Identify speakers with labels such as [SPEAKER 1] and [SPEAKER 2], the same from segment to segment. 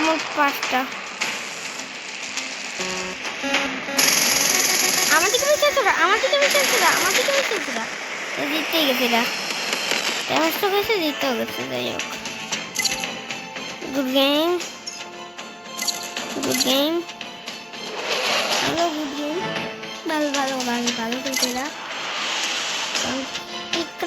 [SPEAKER 1] মোট 5টা। আমার দিকে বিশ্বাস করা, আমার দিকে বিশ্বাস করা, আমার দিকে বিশ্বাস করা। জিততেই গেছে এরা, ড্যামেজ তো গেছে, জিততেও গেছে। যাই হোক, গুড গেম, গুড গেম, ভালো গুড গেম, ভালো ভালো ভালো ভালো খেলছে এরা। একটু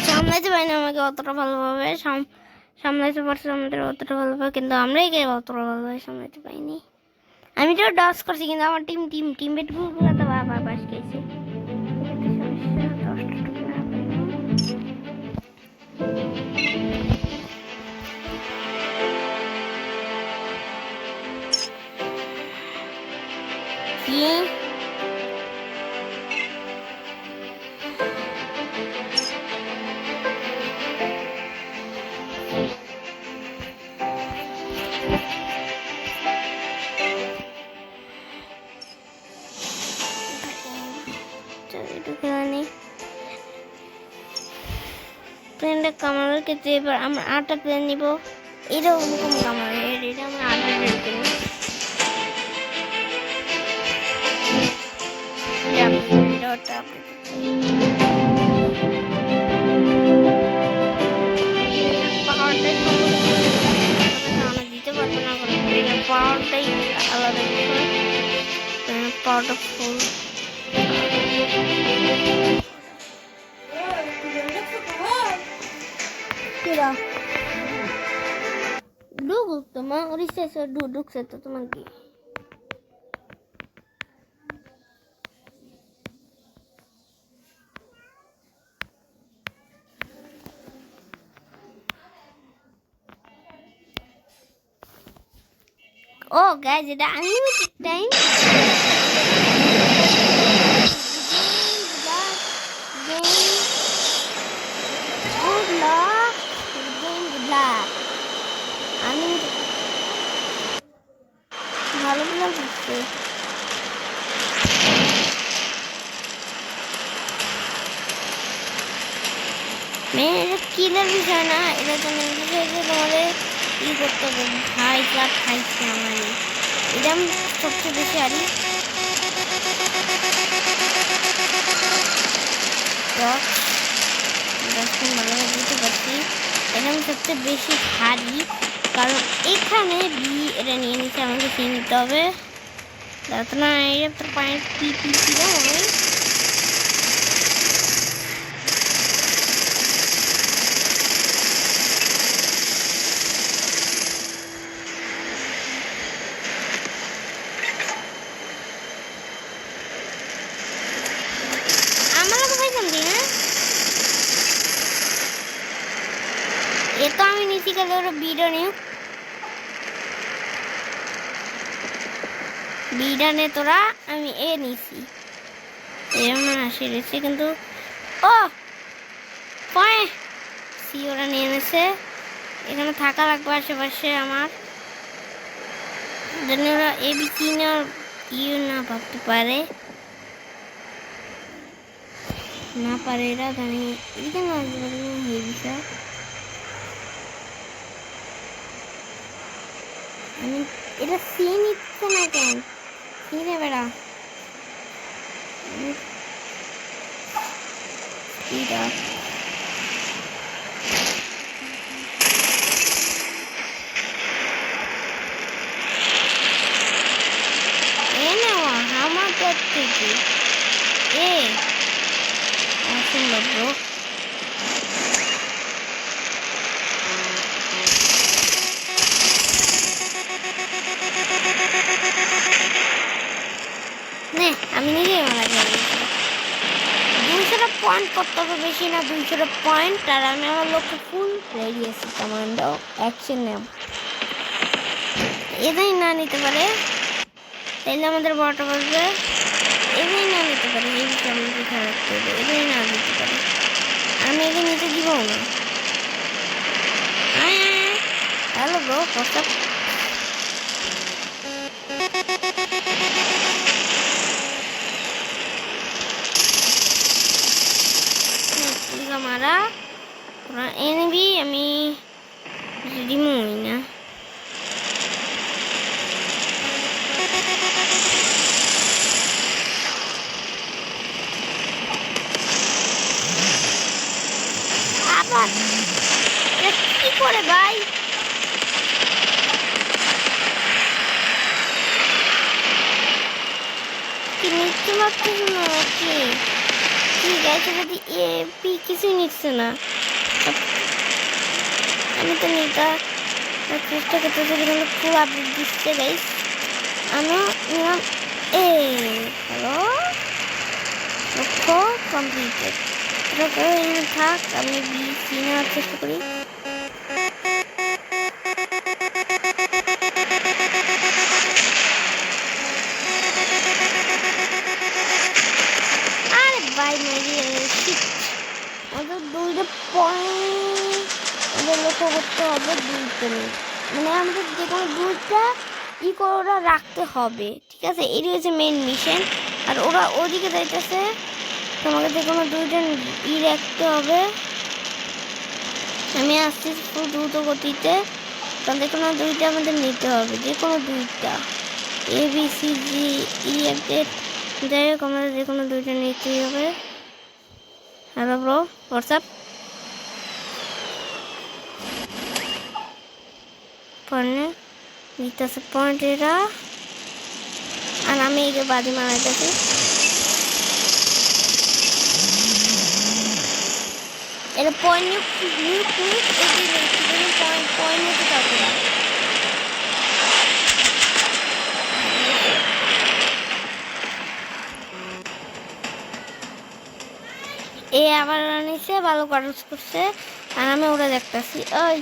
[SPEAKER 1] সামলাইতে পারি না আমাকে অতটা ভালোভাবে, সামলাইতে পারছে আমাদের অতটা ভালোভাবে, কিন্তু আমরাই কে অতটা ভালোভাবে সামলাইতে পারিনি। আমি তো ডস করছি, কিন্তু আমার টিম বেটগুলো তো বাবা বাস খেয়েছে। কি প্লেনটা কামারের ক্ষেত্রে এবার আমরা 8টা প্লেন নিব। এটা ওরকম কামারের, এটা আমরা 8টা প্লেন কিনব। দিতে পারবো না, পাওয়ারটাই আলাদা, পাওয়ারটা ফুল। তোমার রিসেসে ঢুকছে তো তোমার কি? ও গাইজ, এটা unlimited time. Good luck, good luck. Unlimited ভালো প্লেয়ার হচ্ছে। মেন এটা কিলের বিষয় না, এটা তো মেন বিষয় যে তোমাদের ই করতে হবে। হাই ক্লাস খাইছে আমার, এটা আমি সবচেয়ে বেশি হারি। ভালোভাবে বুঝতে পারছি, এটা আমি সবচেয়ে বেশি হারি, কারণ এখানে বি এটা নিয়ে নিচ্ছে, আমাকে সি নিতে হবে। যাতে না এটা তো পয়েন্ট পি ছিল আমি। এটা আমি নিচে গেলে ওরা বিডানে তোরা আমি এ নিছি, এরকম আসে রয়েছে, কিন্তু ও পয়ে সি ওরা নিয়ে এনেছে। এখানে থাকা লাগবে আশেপাশে আমার, যেন ওরা এ বি সি না ভাবতে পারে, না পারে এরা জানি এদিকে না আসতে পারে এই বিষয়। আমি এটা সি নিচ্ছে না কেন? সি নেবে না, এ নেওয়া আমাদের থেকে এ অসম্ভব ব্রো। আমি নিজেই মারা যাই। 200টা পয়েন্ট করতে হবে, বেশি না, 200টা পয়েন্ট। আর আমি আমার লক্ষ্য ফুল রেডি আছি, কমান্ডো অ্যাকশন নেব। এটাই না নিতে পারে তাইলে আমাদের বড়টা বসবে, এটাই না নিতে পারে এই বিষয়ে আমাদের খেয়াল রাখতে হবে, এটাই না দিতে পারে আমি একে নিতে দিব না। Hello bro, WhatsApp. তোরা এনেবি আমি রিমুই না আবার কি করে ভাই কি নিচ্ছে মারতে না কি ঠিক আছে যদি এপি কিছুই নিচ্ছে না আমি তো নিতা চেষ্টা করতেছি কিন্তু ফুল আপডেট দিচ্ছে গাইস আমি নিলাম হ্যালো লক্ষ্য কমপ্লিটেড এখানে থাক আমি বি সি নেওয়ার চেষ্টা করি আরে ভাই মেরিয়ে আমাদের দুইটা পয়েন্ট আমাদের লক্ষ্য করতে হবে দুইটা মানে আমাদের যে কোনো দুইটা করে রাখতে হবে ঠিক আছে এটি হচ্ছে মেন মিশন আর ওরা ওদিকে যাইতেছে তোমাকে যে কোনো দুইটা রাখতে হবে আমি আসছি খুব দ্রুত গতিতে কারণ যে কোনো দুইটা আমাদের নিতে হবে যে কোনো দুইটা A B C G E F Z যাই হোক আমাদের যে কোনো দুইটা নিতেই হবে হ্যালো ব্রো হোয়াটসঅ্যাপ পয়েন্ট নিতেছে পয়েন্ট এরা আর আমি এই যে বাদি মারাইতেছি এটা পয়েন্ট পয়েন্ট নিতে থাকবে এ আবার নিচে ভালো কাজ করছে আর আমি ওরা দেখতেছি ওই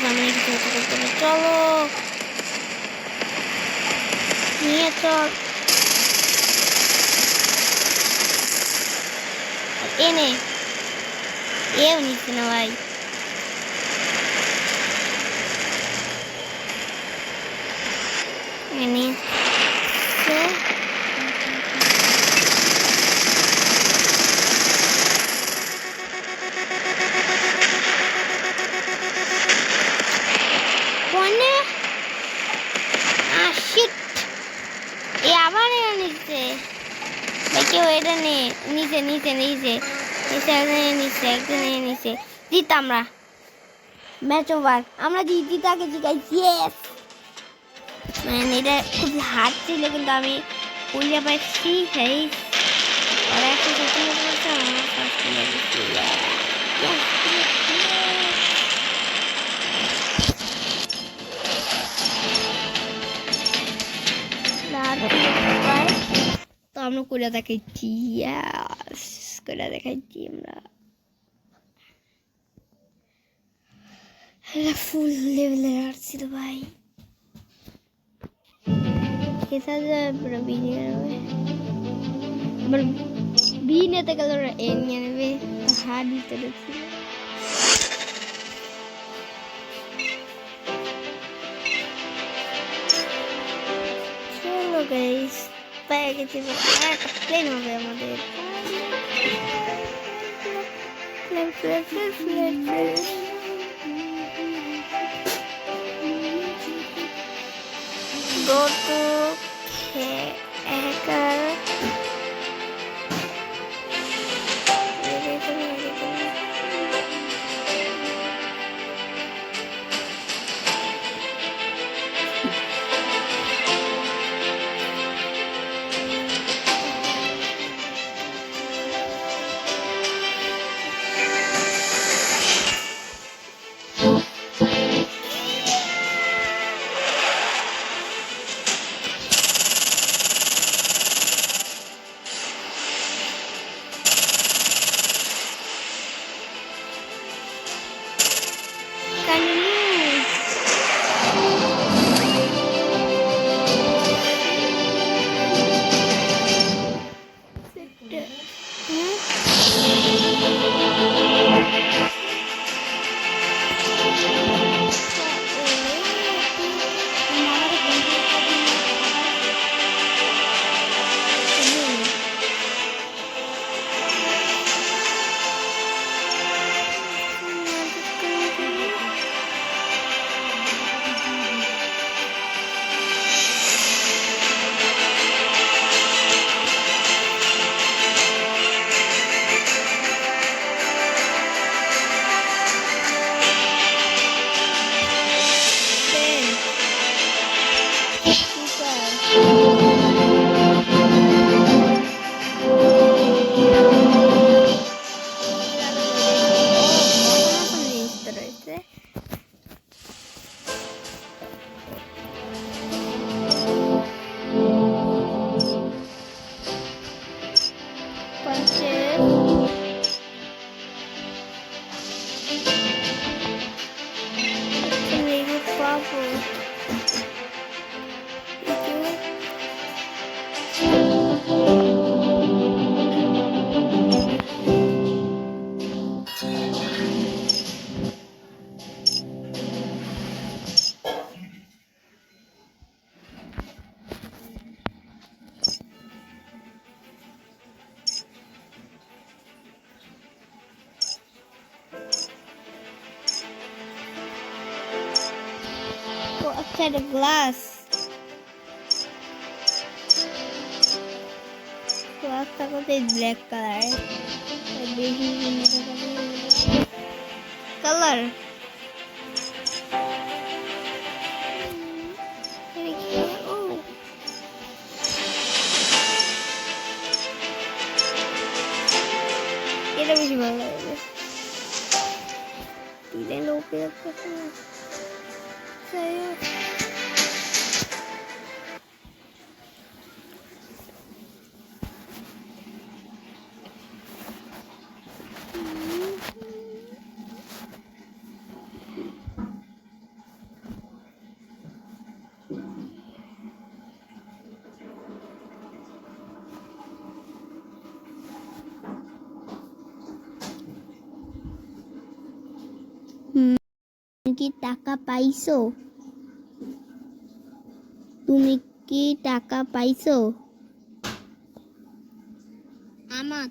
[SPEAKER 1] সামনে কিছু করতে হবে চলো নিয়ে চল এনে এও নিচ্ছে না ভাই এনে কেউ এটা নিচে নিচে নিচে নিচে একজন নিচে জিত আমরা ম্যাচ ওভার আমরা জিতি তাকে জিতাইছি ইয়েস মানে এটা খুব হার্ড ছিল কিন্তু আমি উলিয়া পাইছি সেই ওরা একটা সেটিং করছে আমার ফার্স্ট তো আমরা করে দেখাইছি করে দেখাইছি আমরা ফুল লেভেলে আসছিল ভাই কেসা যাবে বি নিয়ে নেবে আবার বি নিতে গেলে ওরা এ নিয়ে নেবে হার নিতে দেখছি চলো গাইস পেয়ে গেছি একটা প্লেন হবে আমাদের go to hacker inside a glass. Glass is black color. Color. এটা বেশি ভালো লাগে। ডিজাইন ওপে করতে না চাই। কি টাকা পাইছো? তুমি কি টাকা পাইছো? আমার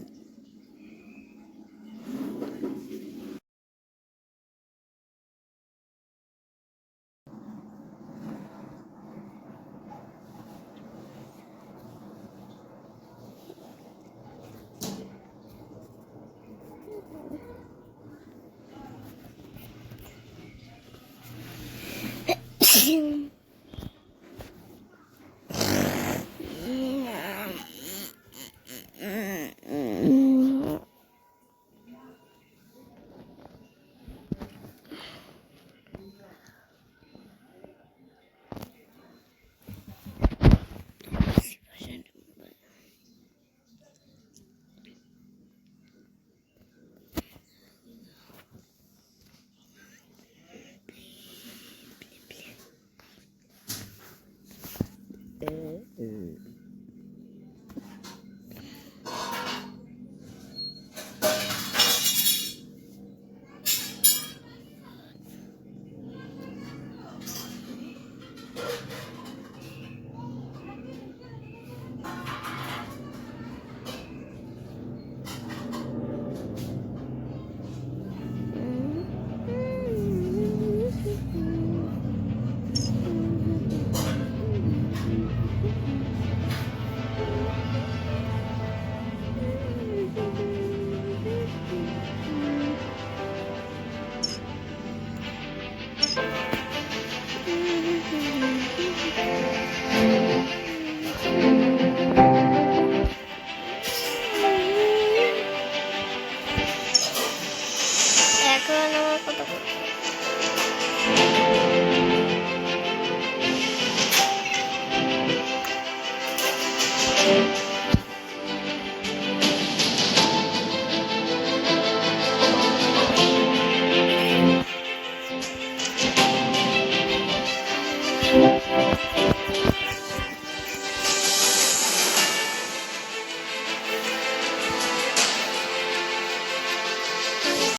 [SPEAKER 1] এখন আমার কত